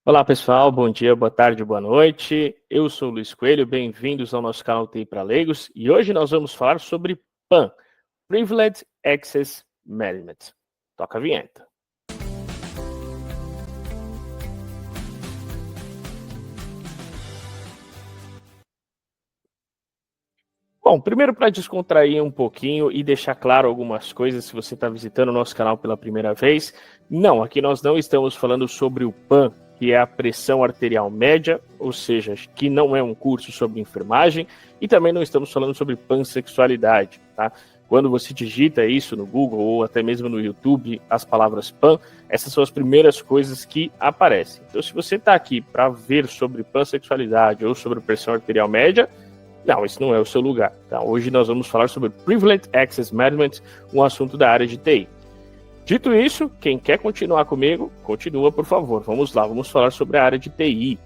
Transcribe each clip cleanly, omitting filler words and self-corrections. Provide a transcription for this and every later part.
Olá pessoal, bom dia, boa tarde, boa noite. Eu sou o Luiz Coelho, bem-vindos ao nosso canal TI para Leigos e hoje nós vamos falar sobre PAM, Privileged Access Management. Toca a vinheta. Bom, primeiro para descontrair um pouquinho e deixar claro algumas coisas, se você está visitando o nosso canal pela primeira vez, não, aqui nós não estamos falando sobre o PAN, que é a pressão arterial média, ou seja, que não é um curso sobre enfermagem, e também não estamos falando sobre pansexualidade, tá? Quando você digita isso no Google ou até mesmo no YouTube, as palavras PAN, essas são as primeiras coisas que aparecem. Então, se você está aqui para ver sobre pansexualidade ou sobre pressão arterial média, não, esse não é o seu lugar. Tá? Hoje nós vamos falar sobre Privileged Access Management, um assunto da área de TI. Dito isso, quem quer continuar comigo, continua, por favor. Vamos lá, vamos falar sobre a área de TI.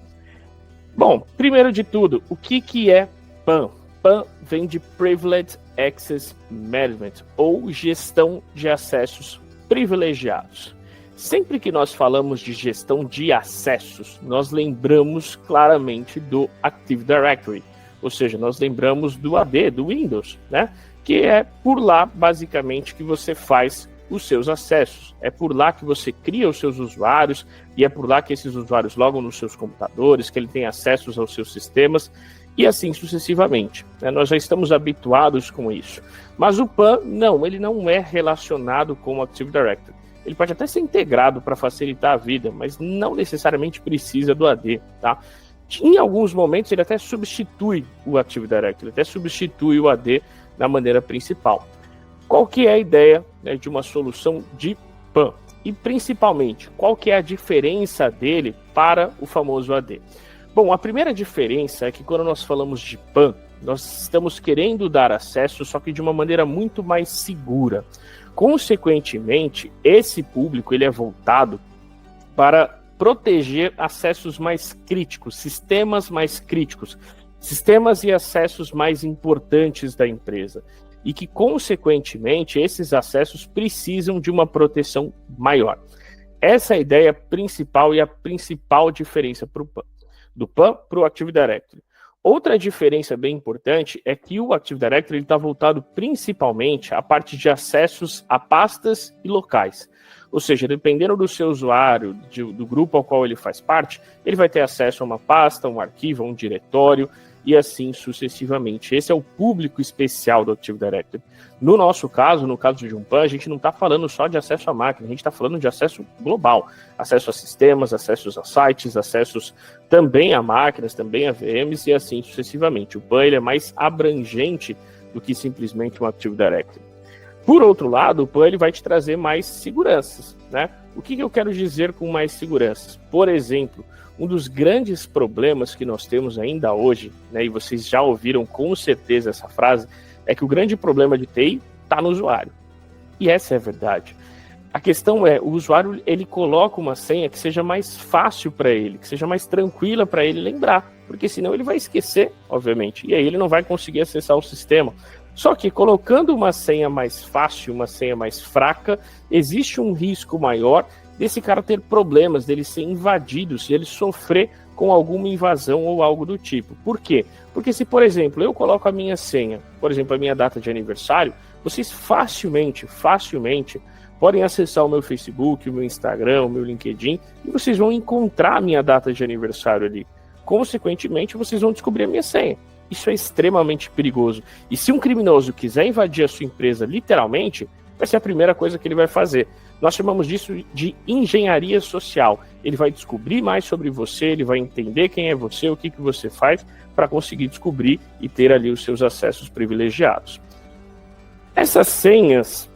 Bom, primeiro de tudo, o que é PAM? PAM vem de Privileged Access Management, ou gestão de acessos privilegiados. Sempre que nós falamos de gestão de acessos, nós lembramos claramente do Active Directory, ou seja, nós lembramos do AD, do Windows, né? Que é por lá, basicamente, que você faz os seus acessos. É por lá que você cria os seus usuários e é por lá que esses usuários logam nos seus computadores, que ele tem acessos aos seus sistemas e assim sucessivamente. Nós já estamos habituados com isso. Mas o PAN, não, ele não é relacionado com o Active Directory. Ele pode até ser integrado para facilitar a vida, mas não necessariamente precisa do AD, tá? Em alguns momentos ele até substitui o Active Directory, até substitui o AD na maneira principal. Qual que é a ideia, né, de uma solução de PAN? E principalmente, qual que é a diferença dele para o famoso AD? Bom, a primeira diferença é que quando nós falamos de PAN, nós estamos querendo dar acesso, só que de uma maneira muito mais segura. Consequentemente, esse público ele é voltado para proteger acessos mais críticos, sistemas e acessos mais importantes da empresa. E que, consequentemente, esses acessos precisam de uma proteção maior. Essa é a ideia principal e a principal diferença do PAN para o Active Directory. Outra diferença bem importante é que o Active Directory está voltado principalmente à parte de acessos a pastas e locais. Ou seja, dependendo do seu usuário, do grupo ao qual ele faz parte, ele vai ter acesso a uma pasta, um arquivo, um diretório e assim sucessivamente. Esse é o público especial do Active Directory. No nosso caso, no caso de um PAN, a gente não está falando só de acesso à máquina, a gente está falando de acesso global. Acesso a sistemas, acessos a sites, acessos também a máquinas, também a VMs e assim sucessivamente. O PAN ele é mais abrangente do que simplesmente um Active Directory. Por outro lado, o PAN ele vai te trazer mais seguranças, né? O que eu quero dizer com mais seguranças? Por exemplo, um dos grandes problemas que nós temos ainda hoje, né, e vocês já ouviram com certeza essa frase, é que o grande problema de TI está no usuário. E essa é a verdade. A questão é, o usuário ele coloca uma senha que seja mais fácil para ele, que seja mais tranquila para ele lembrar, porque senão ele vai esquecer, obviamente, e aí ele não vai conseguir acessar o sistema. Só que colocando uma senha mais fácil, uma senha mais fraca, existe um risco maior desse cara ter problemas, dele ser invadido, se ele sofrer com alguma invasão ou algo do tipo. Por quê? Porque se, por exemplo, eu coloco a minha senha, por exemplo, a minha data de aniversário, vocês facilmente podem acessar o meu Facebook, o meu Instagram, o meu LinkedIn, e vocês vão encontrar a minha data de aniversário ali. Consequentemente, vocês vão descobrir a minha senha. Isso é extremamente perigoso. E se um criminoso quiser invadir a sua empresa, literalmente, vai ser a primeira coisa que ele vai fazer. Nós chamamos disso de engenharia social. Ele vai descobrir mais sobre você, ele vai entender quem é você, o que você faz, para conseguir descobrir e ter ali os seus acessos privilegiados. Essas senhas,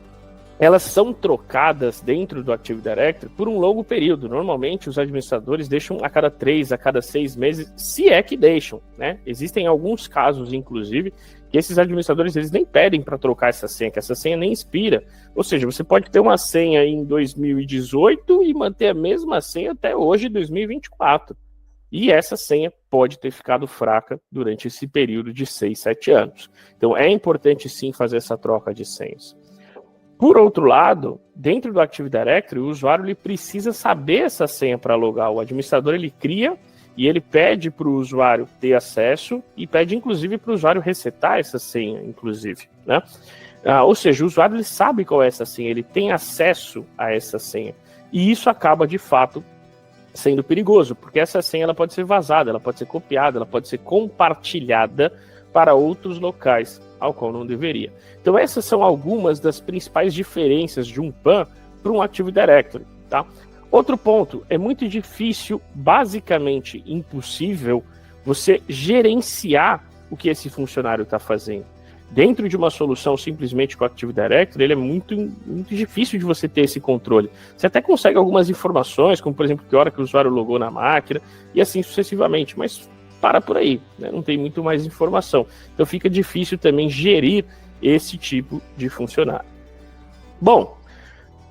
elas são trocadas dentro do Active Directory por um longo período. Normalmente, os administradores deixam a cada 3, a cada 6 meses, se é que deixam, né? Existem alguns casos, inclusive, que esses administradores eles nem pedem para trocar essa senha, que essa senha nem expira. Ou seja, você pode ter uma senha em 2018 e manter a mesma senha até hoje, 2024. E essa senha pode ter ficado fraca durante esse período de 6, 7 anos. Então, é importante sim fazer essa troca de senhas. Por outro lado, dentro do Active Directory, o usuário ele precisa saber essa senha para logar. O administrador ele cria e ele pede para o usuário ter acesso e pede, inclusive, para o usuário resetar essa senha, inclusive, né? Ou seja, o usuário ele sabe qual é essa senha, ele tem acesso a essa senha. E isso acaba, de fato, sendo perigoso, porque essa senha ela pode ser vazada, ela pode ser copiada, ela pode ser compartilhada para outros locais, ao qual não deveria. Então essas são algumas das principais diferenças de um PAN para um Active Directory, tá? Outro ponto, é muito difícil, basicamente impossível, você gerenciar o que esse funcionário está fazendo. Dentro de uma solução simplesmente com o Active Directory, ele é muito difícil de você ter esse controle. Você até consegue algumas informações, como por exemplo, que hora que o usuário logou na máquina, e assim sucessivamente, mas para por aí, né? Não tem muito mais informação. Então fica difícil também gerir esse tipo de funcionário. Bom,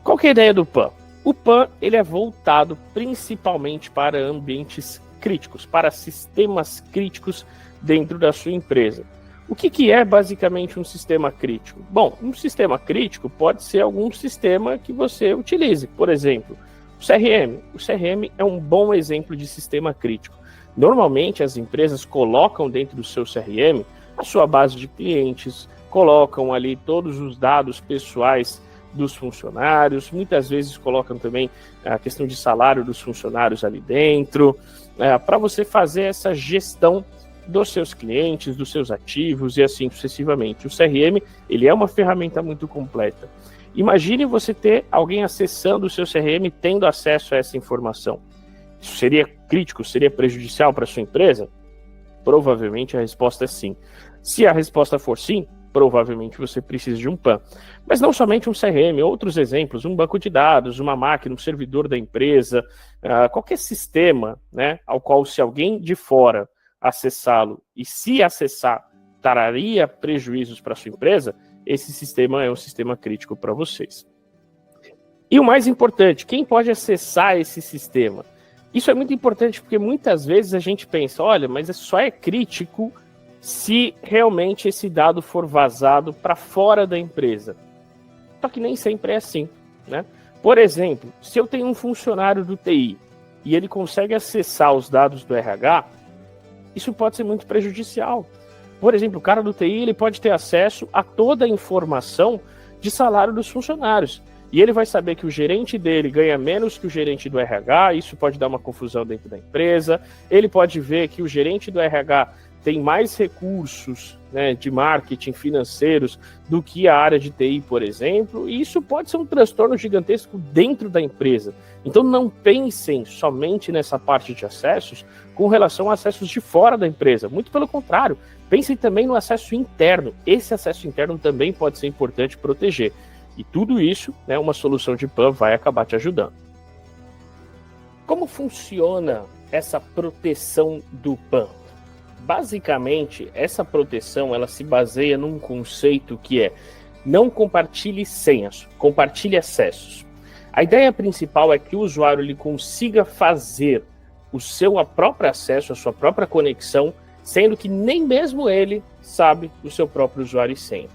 qual que é a ideia do PAN? O PAN ele é voltado principalmente para ambientes críticos, para sistemas críticos dentro da sua empresa. O que é basicamente um sistema crítico? Bom, um sistema crítico pode ser algum sistema que você utilize. Por exemplo, o CRM. O CRM é um bom exemplo de sistema crítico. Normalmente as empresas colocam dentro do seu CRM a sua base de clientes, colocam ali todos os dados pessoais dos funcionários, muitas vezes colocam também a questão de salário dos funcionários ali dentro, para você fazer essa gestão dos seus clientes, dos seus ativos e assim sucessivamente. O CRM, ele é uma ferramenta muito completa. Imagine você ter alguém acessando o seu CRM tendo acesso a essa informação. Isso seria crítico, seria prejudicial para a sua empresa? Provavelmente a resposta é sim. Se a resposta for sim, provavelmente você precisa de um PAN. Mas não somente um CRM, outros exemplos, um banco de dados, uma máquina, um servidor da empresa, qualquer sistema, né, ao qual se alguém de fora acessá-lo e se acessar traria prejuízos para a sua empresa, esse sistema é um sistema crítico para vocês. E o mais importante, quem pode acessar esse sistema? Isso é muito importante porque muitas vezes a gente pensa, olha, mas só é crítico se realmente esse dado for vazado para fora da empresa. Só que nem sempre é assim, né? Por exemplo, se eu tenho um funcionário do TI e ele consegue acessar os dados do RH, isso pode ser muito prejudicial. Por exemplo, o cara do TI ele pode ter acesso a toda a informação de salário dos funcionários. E ele vai saber que o gerente dele ganha menos que o gerente do RH, isso pode dar uma confusão dentro da empresa. Ele pode ver que o gerente do RH tem mais recursos, né, de marketing financeiros do que a área de TI, por exemplo, e isso pode ser um transtorno gigantesco dentro da empresa. Então não pensem somente nessa parte de acessos com relação a acessos de fora da empresa, muito pelo contrário, pensem também no acesso interno. Esse acesso interno também pode ser importante proteger. E tudo isso, né, uma solução de PAN vai acabar te ajudando. Como funciona essa proteção do PAN? Basicamente, essa proteção ela se baseia num conceito que é não compartilhe senhas, compartilhe acessos. A ideia principal é que o usuário ele consiga fazer o seu próprio acesso, a sua própria conexão, sendo que nem mesmo ele sabe o seu próprio usuário e senha.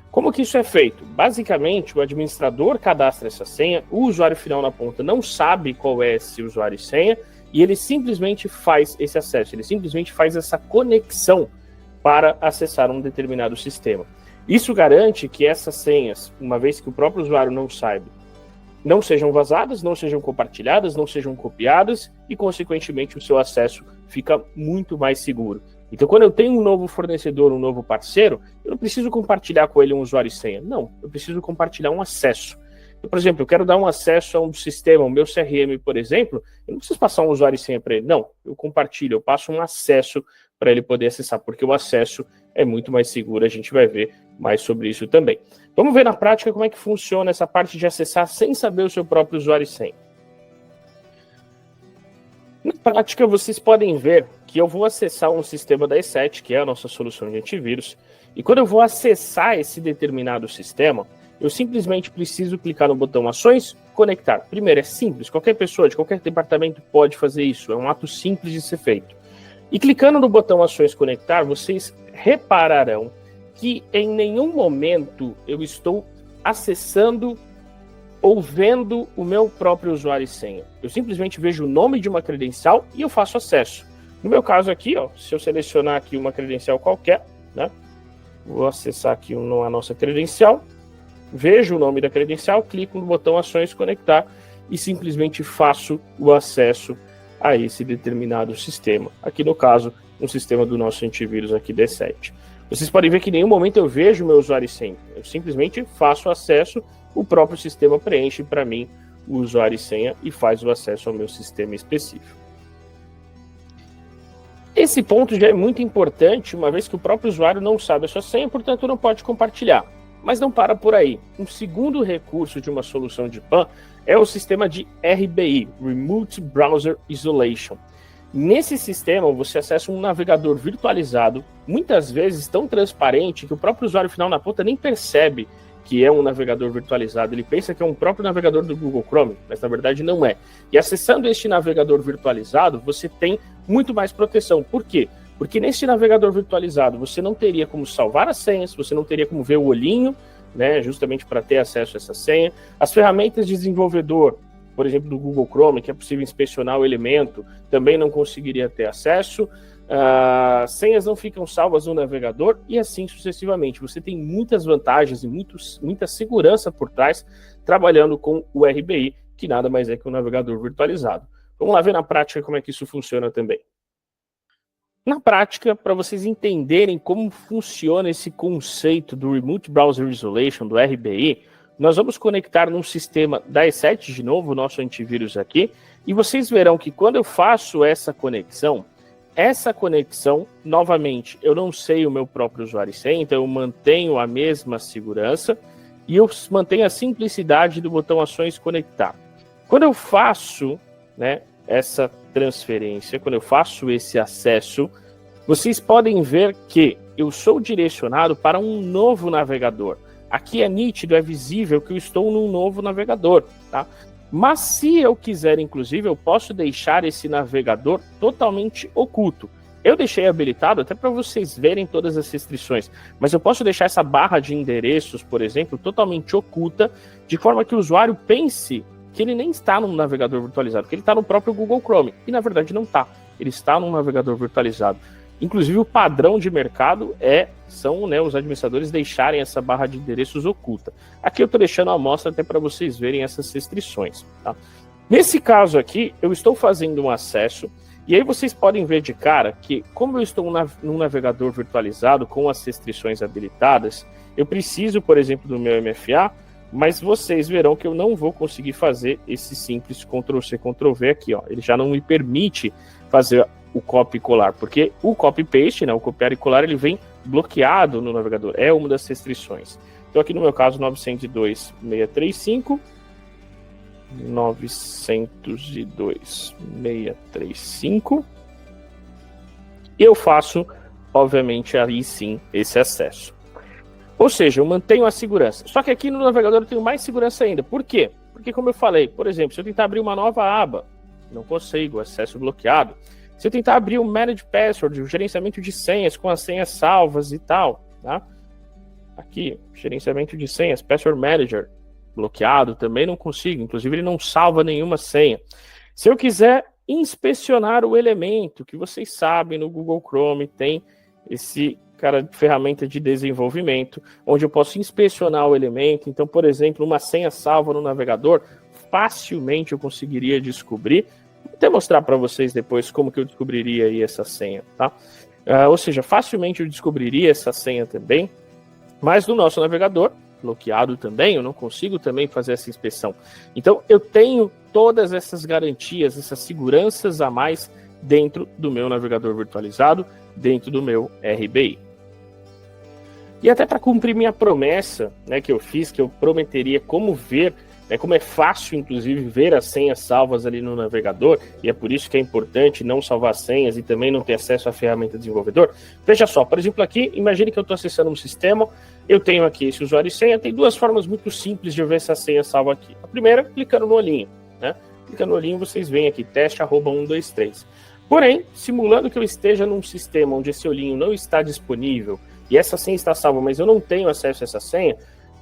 Como que isso é feito? Basicamente, o administrador cadastra essa senha, o usuário final na ponta não sabe qual é esse usuário e senha, e ele simplesmente faz esse acesso, ele simplesmente faz essa conexão para acessar um determinado sistema. Isso garante que essas senhas, uma vez que o próprio usuário não saiba, não sejam vazadas, não sejam compartilhadas, não sejam copiadas e, consequentemente, o seu acesso fica muito mais seguro. Então, quando eu tenho um novo fornecedor, um novo parceiro, eu não preciso compartilhar com ele um usuário e senha. Não, eu preciso compartilhar um acesso. Então, por exemplo, eu quero dar um acesso a um sistema, o meu CRM, por exemplo, eu não preciso passar um usuário e senha para ele. Não, eu compartilho, eu passo um acesso para ele poder acessar, porque o acesso é muito mais seguro, a gente vai ver mais sobre isso também. Vamos ver na prática como é que funciona essa parte de acessar sem saber o seu próprio usuário e senha. Na prática, vocês podem ver que eu vou acessar um sistema da E7, que é a nossa solução de antivírus, e quando eu vou acessar esse determinado sistema, eu simplesmente preciso clicar no botão Ações, Conectar. Primeiro, é simples, qualquer pessoa de qualquer departamento pode fazer isso, é um ato simples de ser feito. E clicando no botão Ações, Conectar, vocês repararão que em nenhum momento eu estou acessando ou vendo o meu próprio usuário e senha. Eu simplesmente vejo o nome de uma credencial e eu faço acesso. No meu caso aqui, ó, se eu selecionar aqui uma credencial qualquer, né, vou acessar aqui a nossa credencial, vejo o nome da credencial, clico no botão Ações Conectar e simplesmente faço o acesso a esse determinado sistema. Aqui no caso, um sistema do nosso antivírus aqui D7. Vocês podem ver que em nenhum momento eu vejo o meu usuário e senha. Eu simplesmente faço acesso, o próprio sistema preenche para mim o usuário e senha e faz o acesso ao meu sistema específico. Esse ponto já é muito importante, uma vez que o próprio usuário não sabe a sua senha, portanto não pode compartilhar. Mas não para por aí. Um segundo recurso de uma solução de PAN é o sistema de RBI, Remote Browser Isolation. Nesse sistema, você acessa um navegador virtualizado, muitas vezes tão transparente que o próprio usuário final na ponta nem percebe que é um navegador virtualizado. Ele pensa que é um próprio navegador do Google Chrome, mas na verdade não é. E acessando este navegador virtualizado, você tem muito mais proteção. Por quê? Porque nesse navegador virtualizado, você não teria como salvar as senhas, você não teria como ver o olhinho, né, justamente para ter acesso a essa senha. As ferramentas de desenvolvedor, por exemplo, do Google Chrome, que é possível inspecionar o elemento, também não conseguiria ter acesso. Senhas não ficam salvas no navegador e assim sucessivamente. Você tem muitas vantagens e muita segurança por trás trabalhando com o RBI, que nada mais é que um navegador virtualizado. Vamos lá ver na prática como é que isso funciona também. Na prática, para vocês entenderem como funciona esse conceito do Remote Browser Isolation, do RBI, nós vamos conectar num sistema da E7, de novo, o nosso antivírus aqui, e vocês verão que quando eu faço essa conexão, novamente, eu não sei o meu próprio usuário e senha, então eu mantenho a mesma segurança e eu mantenho a simplicidade do botão Ações Conectar. Quando eu faço, né, essa transferência, quando eu faço esse acesso, vocês podem ver que eu sou direcionado para um novo navegador. Aqui é nítido, é visível que eu estou num novo navegador, tá? Mas se eu quiser, inclusive, eu posso deixar esse navegador totalmente oculto. Eu deixei habilitado até para vocês verem todas as restrições, mas eu posso deixar essa barra de endereços, por exemplo, totalmente oculta, de forma que o usuário pense que ele nem está num navegador virtualizado, que ele está no próprio Google Chrome, e na verdade não está, ele está num navegador virtualizado. Inclusive o padrão de mercado são, né, os administradores deixarem essa barra de endereços oculta. Aqui eu estou deixando a amostra até para vocês verem essas restrições. Tá? Nesse caso aqui, eu estou fazendo um acesso, e aí vocês podem ver de cara que, como eu estou num navegador virtualizado com as restrições habilitadas, eu preciso, por exemplo, do meu MFA, mas vocês verão que eu não vou conseguir fazer esse simples Ctrl+C, Ctrl+V aqui. Ó. Ele já não me permite fazer o copy e colar, porque o copy-paste, né, o copiar e colar, ele vem bloqueado no navegador, é uma das restrições. Então aqui no meu caso, 902.165, 902.165, e eu faço, obviamente, aí sim, esse acesso. Ou seja, eu mantenho a segurança. Só que aqui no navegador eu tenho mais segurança ainda. Por quê? Porque, como eu falei, por exemplo, se eu tentar abrir uma nova aba, não consigo, acesso bloqueado. Se eu tentar abrir o Manage Password, o gerenciamento de senhas com as senhas salvas e tal, tá? Aqui, gerenciamento de senhas, Password Manager, bloqueado, também não consigo. Inclusive, ele não salva nenhuma senha. Se eu quiser inspecionar o elemento, que vocês sabem, no Google Chrome tem esse ferramenta de desenvolvimento, onde eu posso inspecionar o elemento. Então, por exemplo, uma senha salva no navegador, facilmente eu conseguiria descobrir. Vou até mostrar para vocês depois como que eu descobriria aí essa senha, tá? Ou seja, facilmente eu descobriria essa senha também, mas no nosso navegador, bloqueado também, eu não consigo também fazer essa inspeção. Então, eu tenho todas essas garantias, essas seguranças a mais dentro do meu navegador virtualizado, dentro do meu RBI. E até para cumprir minha promessa, né, que eu fiz, que eu prometeria como ver, né, como é fácil, inclusive, ver as senhas salvas ali no navegador, e é por isso que é importante não salvar senhas e também não ter acesso à ferramenta desenvolvedor. Veja só, por exemplo, aqui, imagine que eu estou acessando um sistema, eu tenho aqui esse usuário e senha, tem duas formas muito simples de ver essa senha salva aqui. A primeira, clicando no olhinho, né? Clicando no olhinho, vocês veem aqui, teste@123. Porém, simulando que eu esteja num sistema onde esse olhinho não está disponível, e essa senha está salva, mas eu não tenho acesso a essa senha,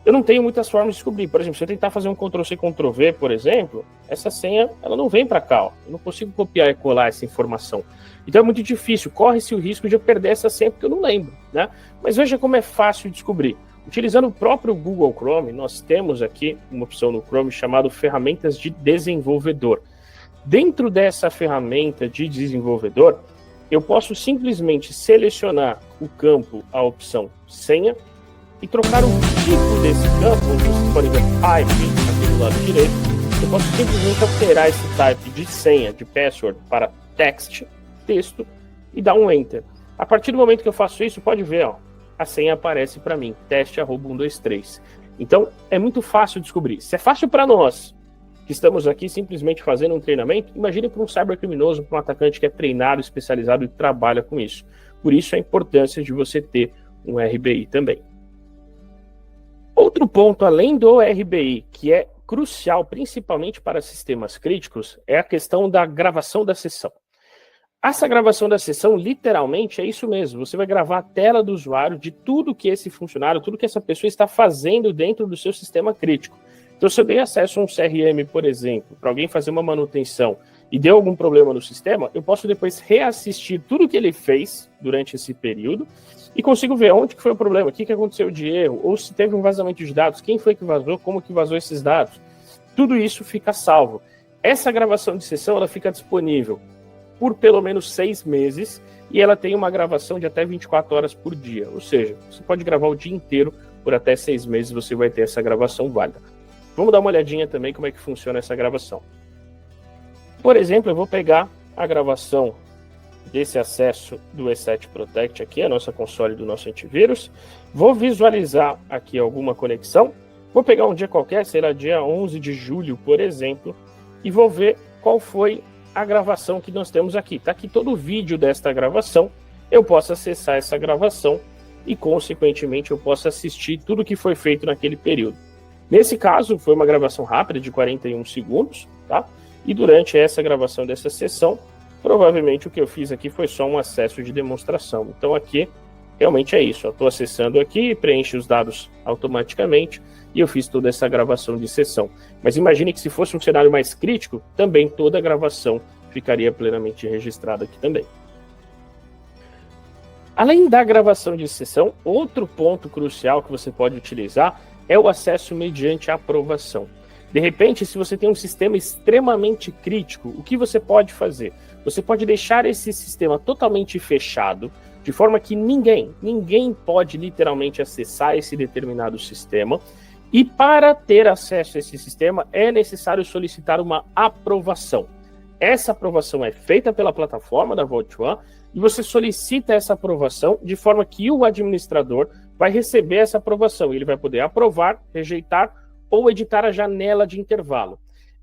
eu não tenho muitas formas de descobrir. Por exemplo, se eu tentar fazer um Ctrl+C, Ctrl+V, por exemplo, essa senha ela não vem para cá. Ó. Eu não consigo copiar e colar essa informação. Então é muito difícil. Corre-se o risco de eu perder essa senha porque eu não lembro. Né? Mas veja como é fácil de descobrir. Utilizando o próprio Google Chrome, nós temos aqui uma opção no Chrome chamada Ferramentas de Desenvolvedor. Dentro dessa ferramenta de desenvolvedor, eu posso simplesmente selecionar o campo, a opção senha, e trocar o tipo desse campo, onde vocês podem ver type aqui do lado direito. Eu posso simplesmente alterar esse type de senha, de password, para text, texto, e dar um enter. A partir do momento que eu faço isso, pode ver, ó, a senha aparece para mim, teste@123. Então, é muito fácil descobrir. Se é fácil para nós, que estamos aqui simplesmente fazendo um treinamento, imagine para um cybercriminoso, para um atacante que é treinado, especializado e trabalha com isso. Por isso a importância de você ter um RBI também. Outro ponto, além do RBI, que é crucial, principalmente para sistemas críticos, é a questão da gravação da sessão. Essa gravação da sessão, literalmente, é isso mesmo. Você vai gravar a tela do usuário de tudo que esse funcionário, tudo que essa pessoa está fazendo dentro do seu sistema crítico. Então, se eu dei acesso a um CRM, por exemplo, para alguém fazer uma manutenção e deu algum problema no sistema, eu posso depois reassistir tudo que ele fez durante esse período e consigo ver onde que foi o problema, o que aconteceu de erro, ou se teve um vazamento de dados, quem foi que vazou, como que vazou esses dados. Tudo isso fica salvo. Essa gravação de sessão ela fica disponível por pelo menos 6 meses e ela tem uma gravação de até 24 horas por dia. Ou seja, você pode gravar o dia inteiro por até 6 meses, você vai ter essa gravação válida. Vamos dar uma olhadinha também como é que funciona essa gravação. Por exemplo, eu vou pegar a gravação desse acesso do E7 Protect aqui, a nossa console do nosso antivírus. Vou visualizar aqui alguma conexão. Vou pegar um dia qualquer, sei lá, dia 11 de julho, por exemplo, e vou ver qual foi a gravação que nós temos aqui. Está aqui todo o vídeo desta gravação. Eu posso acessar essa gravação e, consequentemente, eu posso assistir tudo que foi feito naquele período. Nesse caso, foi uma gravação rápida de 41 segundos, tá? E durante essa gravação dessa sessão, provavelmente o que eu fiz aqui foi só um acesso de demonstração. Então aqui, realmente é isso. Eu estou acessando aqui, preenche os dados automaticamente e eu fiz toda essa gravação de sessão. Mas imagine que se fosse um cenário mais crítico, também toda a gravação ficaria plenamente registrada aqui também. Além da gravação de sessão, outro ponto crucial que você pode utilizar é o acesso mediante aprovação. De repente, se você tem um sistema extremamente crítico, o que você pode fazer? Você pode deixar esse sistema totalmente fechado, de forma que ninguém pode literalmente acessar esse determinado sistema. E para ter acesso a esse sistema, é necessário solicitar uma aprovação. Essa aprovação é feita pela plataforma da Vault One e você solicita essa aprovação de forma que o administrador vai receber essa aprovação. Ele vai poder aprovar, rejeitar ou editar a janela de intervalo.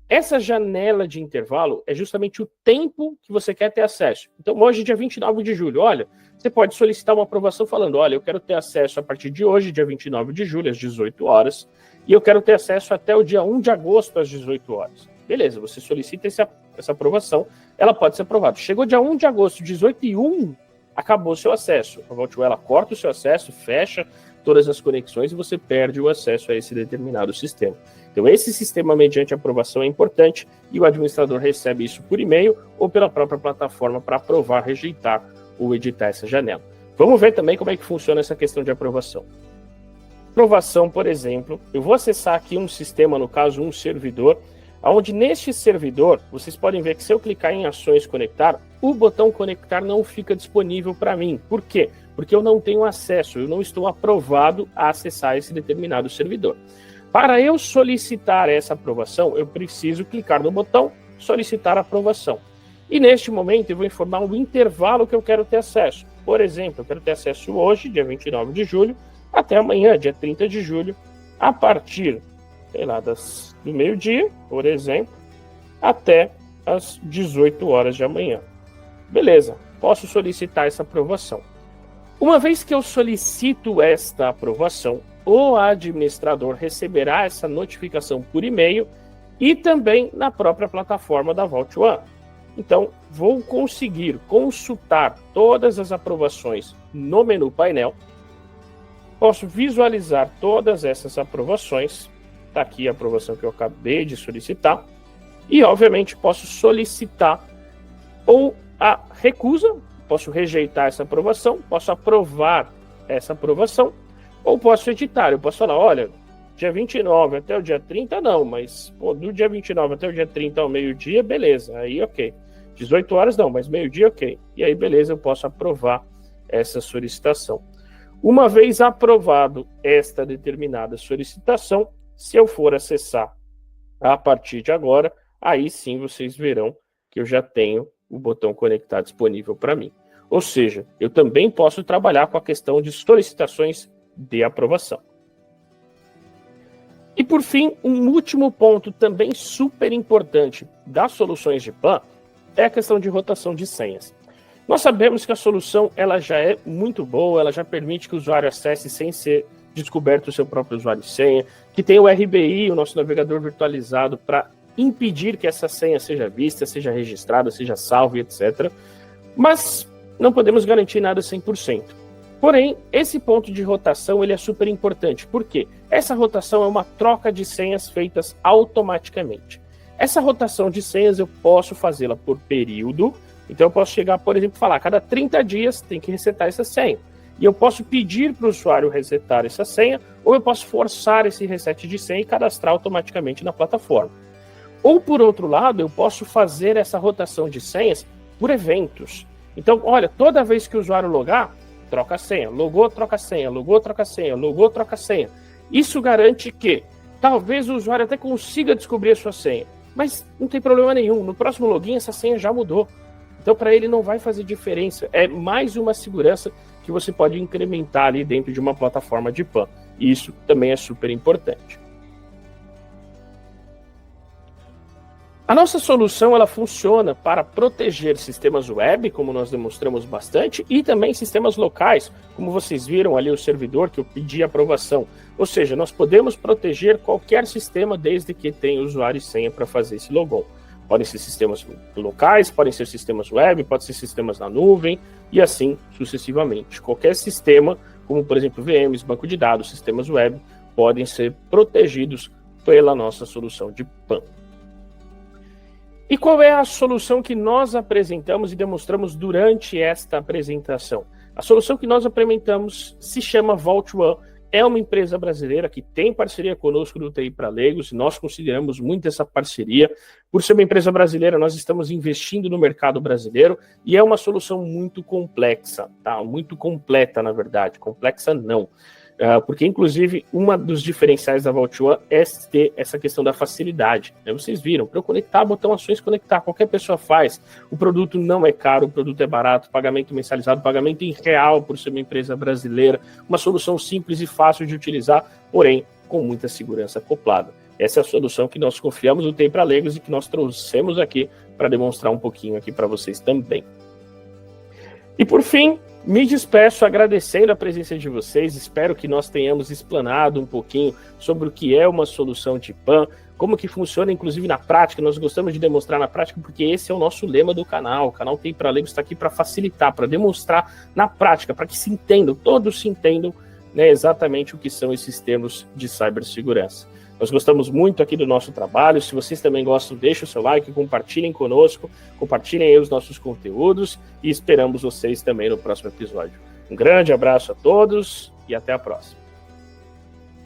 Essa janela de intervalo é justamente o tempo que você quer ter acesso. Então, hoje, dia 29 de julho, olha, você pode solicitar uma aprovação falando, olha, eu quero ter acesso a partir de hoje, dia 29 de julho, às 18 horas, e eu quero ter acesso até o dia 1 de agosto, às 18 horas. Beleza, você solicita essa aprovação, ela pode ser aprovada. Chegou dia 1 de agosto, 18h01, acabou o seu acesso. A Vault One, ela corta o seu acesso, fecha todas as conexões e você perde o acesso a esse determinado sistema. Então, esse sistema mediante aprovação é importante e o administrador recebe isso por e-mail ou pela própria plataforma para aprovar, rejeitar ou editar essa janela. Vamos ver também como é que funciona essa questão de aprovação. Aprovação, por exemplo, eu vou acessar aqui um sistema, no caso um servidor, onde neste servidor, vocês podem ver que se eu clicar em ações conectar, o botão conectar não fica disponível para mim. Por quê? Porque eu não tenho acesso, eu não estou aprovado a acessar esse determinado servidor. Para eu solicitar essa aprovação, eu preciso clicar no botão solicitar aprovação. E neste momento eu vou informar o intervalo que eu quero ter acesso. Por exemplo, eu quero ter acesso hoje, dia 29 de julho, até amanhã, dia 30 de julho, a partir, sei lá, do meio-dia, por exemplo, até as 18 horas de amanhã. Beleza, posso solicitar essa aprovação. Uma vez que eu solicito esta aprovação, o administrador receberá essa notificação por e-mail e também na própria plataforma da Vault One. Então, vou conseguir consultar todas as aprovações no menu painel posso visualizar todas essas aprovações. Está aqui a aprovação que eu acabei de solicitar. E, obviamente, posso solicitar ou a recusa, posso rejeitar essa aprovação, posso aprovar essa aprovação, ou posso editar. Eu posso falar, olha, dia 29 até o dia 30 não, mas do dia 29 até o dia 30 ao meio-dia, beleza, aí ok. 18 horas não, mas meio-dia ok. E aí, beleza, eu posso aprovar essa solicitação. Uma vez aprovado esta determinada solicitação, se eu for acessar a partir de agora, aí sim vocês verão que eu já tenho o botão conectar disponível para mim. Ou seja, eu também posso trabalhar com a questão de solicitações de aprovação. E por fim, um último ponto também super importante das soluções de PAN é a questão de rotação de senhas. Nós sabemos que a solução ela já é muito boa, ela já permite que o usuário acesse sem ser descoberto o seu próprio usuário e senha, que tem o RBI, o nosso navegador virtualizado, para impedir que essa senha seja vista, seja registrada, seja salva, etc. Mas não podemos garantir nada 100%. Porém, esse ponto de rotação ele é super importante. Por quê? Essa rotação é uma troca de senhas feitas automaticamente. Essa rotação de senhas eu posso fazê-la por período. Então eu posso chegar, por exemplo, falar, a cada 30 dias tem que resetar essa senha. E eu posso pedir para o usuário resetar essa senha, ou eu posso forçar esse reset de senha e cadastrar automaticamente na plataforma. Ou, por outro lado, eu posso fazer essa rotação de senhas por eventos. Então, olha, toda vez que o usuário logar, troca a senha. Logou, troca a senha. Logou, troca a senha. Logou, troca a senha. Isso garante que talvez o usuário até consiga descobrir a sua senha. Mas não tem problema nenhum. No próximo login, essa senha já mudou. Então, para ele não vai fazer diferença. É mais uma segurança que você pode incrementar ali dentro de uma plataforma de PAN. E isso também é super importante. A nossa solução ela funciona para proteger sistemas web, como nós demonstramos bastante, e também sistemas locais, como vocês viram ali o servidor que eu pedi aprovação. Ou seja, nós podemos proteger qualquer sistema desde que tenha usuário e senha para fazer esse logon. Podem ser sistemas locais, podem ser sistemas web, podem ser sistemas na nuvem e assim sucessivamente. Qualquer sistema, como por exemplo VMs, banco de dados, sistemas web, podem ser protegidos pela nossa solução de PAN. E qual é a solução que nós apresentamos e demonstramos durante esta apresentação? A solução que nós apresentamos se chama Vault One. É uma empresa brasileira que tem parceria conosco no TI para Leigos e nós consideramos muito essa parceria. Por ser uma empresa brasileira, nós estamos investindo no mercado brasileiro e é uma solução muito complexa, tá? Muito completa, na verdade. Complexa não. Porque, inclusive, um dos diferenciais da Vault One é ter essa questão da facilidade. Né? Vocês viram, para eu conectar, botão ações conectar, qualquer pessoa faz. O produto não é caro, o produto é barato, pagamento mentalizado, pagamento em real por ser uma empresa brasileira, uma solução simples e fácil de utilizar, porém, com muita segurança acoplada. Essa é a solução que nós confiamos no TI para Leigos e que nós trouxemos aqui para demonstrar um pouquinho aqui para vocês também. E por fim, me despeço agradecendo a presença de vocês, espero que nós tenhamos explanado um pouquinho sobre o que é uma solução de PAN, como que funciona inclusive na prática, nós gostamos de demonstrar na prática porque esse é o nosso lema do canal, o canal TI para Leigos está aqui para facilitar, para demonstrar na prática, para que se entendam, todos se entendam, né, exatamente o que são esses termos de cibersegurança. Nós gostamos muito aqui do nosso trabalho, se vocês também gostam, deixem o seu like, compartilhem conosco, compartilhem aí os nossos conteúdos e esperamos vocês também no próximo episódio. Um grande abraço a todos e até a próxima.